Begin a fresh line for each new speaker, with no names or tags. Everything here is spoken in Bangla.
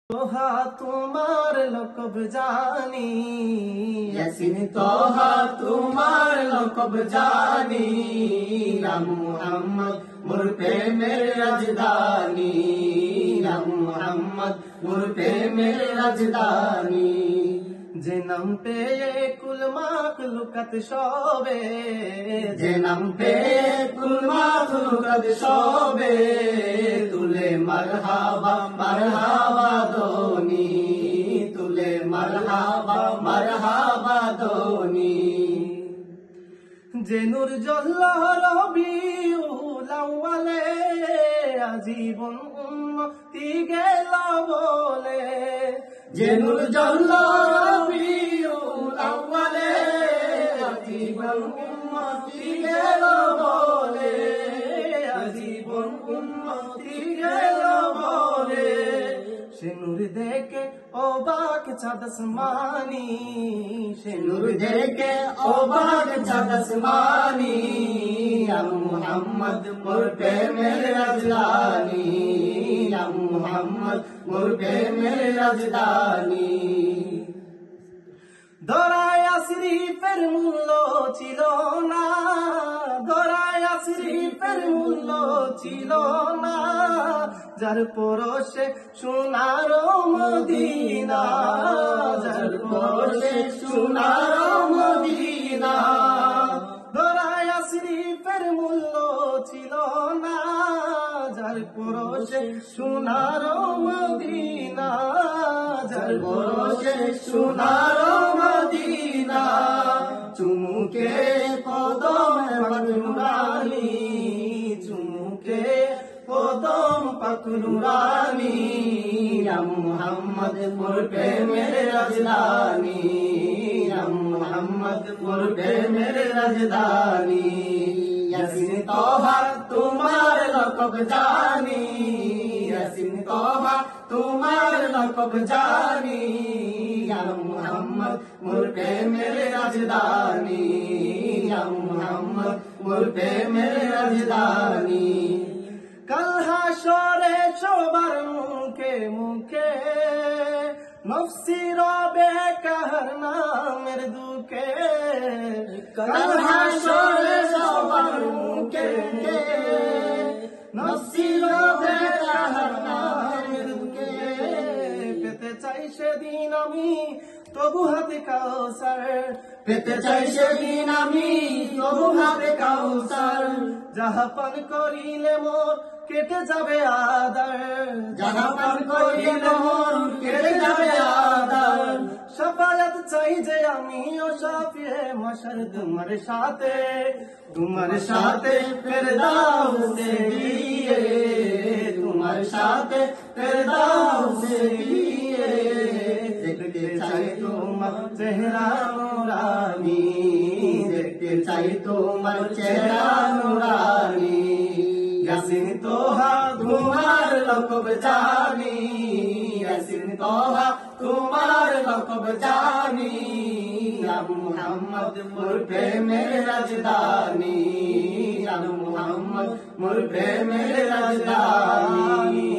তোহা তোমার লকব জানি,
ইয়াসিন তোহা তোমার লকব জানি, নাম মুহাম্মদ মোর প্রেমের রাজধানী, নাম মুহাম্মদ মোর প্রেমের রাজধানী।
যে নাম পেয়ে কুল মাখলুকাত সবে,
যে নাম পেয়ে কুল মাখলুকাত সবে, তুলে মারহাবা মারহাবা দোনি, তুলে মারহাবা মারহাবা দোনি।
যে নূর জ্বলল রবিউল আউয়ালে, আজীবন উম্মতি গেল বলে।
যে নূর জ্বলল রবিউল আউয়ালে, আজীবন উম্মতি গেল বলে, আজীবন উম্মতি গেল বলে।
সে নূর দেখে অবাক চাঁদ আসমানি,
সে নূর দেখে অবাক চাঁদ আসমানি, ইয়া মুহাম্মদ মোর প্রেমের রাজধানী, ইয়া মুহাম্মদ মোর প্রেমের রাজধানী।
দরায়া শরীফের মূল্য ছিল না, দরায়া শরীফের মূল্য ছিল না, যার পরশে সোনার মদিনা, যার পরশে সোনার মদিনা। দরায়া শরীফের মূল্য ছিল না, যার পরশে সোনার মদিনা, যার পরশে সোনার মদিনা। চুমুকে কদম পাক নুরানি, চুমুকে কদম পাক নুরানি, ইয়া মুহাম্মদ মোর প্রেমের রাজধানী, ইয়া মুহাম্মদ মোর প্রেমের রাজধানী। ইয়াসিন তোহা তোমার লকব জানি, ইয়াসিন তোহা তোমার লকব জানি, ইয়া মুহাম্মদ মোর প্রেমের রাজধানী, ইয়া মুহাম্মদ মোর প্রেমের রাজধানী। কাল হাসরে সবার মুখে মুখে নফসি রবে কাহার নামের দুঃখে,
কাল হাসরে সবার মুখে মুখে নফসি রবে কাহার নামের দুঃখে।
পেতে চাই সেদিন আমি তবু হাতে কাউসার,
পেতে চাই সেদিন আমি তবু হাতে কাউসার,
যাহা পান করিলে মোর কেটে যাবে আদার,
যাহা পান করিলে মোর কেটে যাবে আদার।
শাফায়াত চাই যে আমি ও শাফিয়ে মাশার তোমার সাথে, তোমার সাথে ফেরদাউসে গিয়ে, তোমার সাথে ফেরদাউসে গিয়ে। দেখতে চাই তোমার চেহারা নুরানি, দেখতে চাই তোমার চেহারা নুরানি। ইয়াসিন তোহা তোমার লকব জানি, ইয়াসিন তোহা তোমার লকব জানি, ইয়া মুহাম্মদ মোর প্রেমের রাজধানী, ইয়া মুহাম্মদ মোর প্রেমের রাজধানী।